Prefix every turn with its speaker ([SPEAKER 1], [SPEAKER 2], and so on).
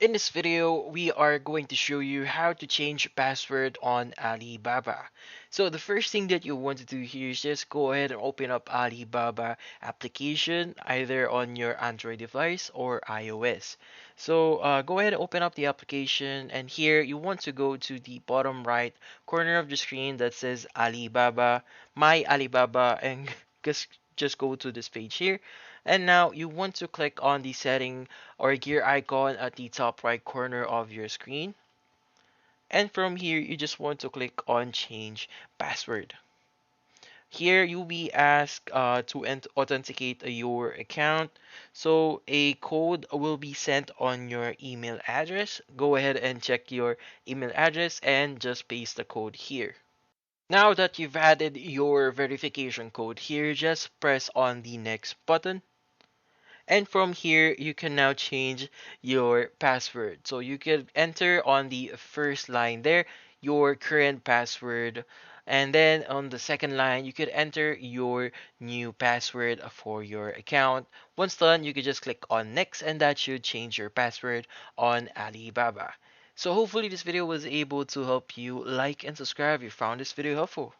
[SPEAKER 1] In this video, we are going to show you how to change password on Alibaba. So the first thing that you want to do here is just go ahead and open up Alibaba application either on your Android device or iOS. So go ahead and open up the application, and here you want to go to the bottom right corner of the screen that says Alibaba, My Alibaba, and just go to this page here. And now you want to click on the setting or gear icon at the top right corner of your screen. And from here, you just want to click on change password. Here you'll be asked to authenticate your account. So a code will be sent on your email address. Go ahead and check your email address and just paste the code here. Now that you've added your verification code here, just press on the next button. And from here, you can now change your password. So you could enter on the first line there your current password. And then on the second line, you could enter your new password for your account. Once done, you could just click on next, and that should change your password on Alibaba. So hopefully this video was able to help you. Like and subscribe if you found this video helpful.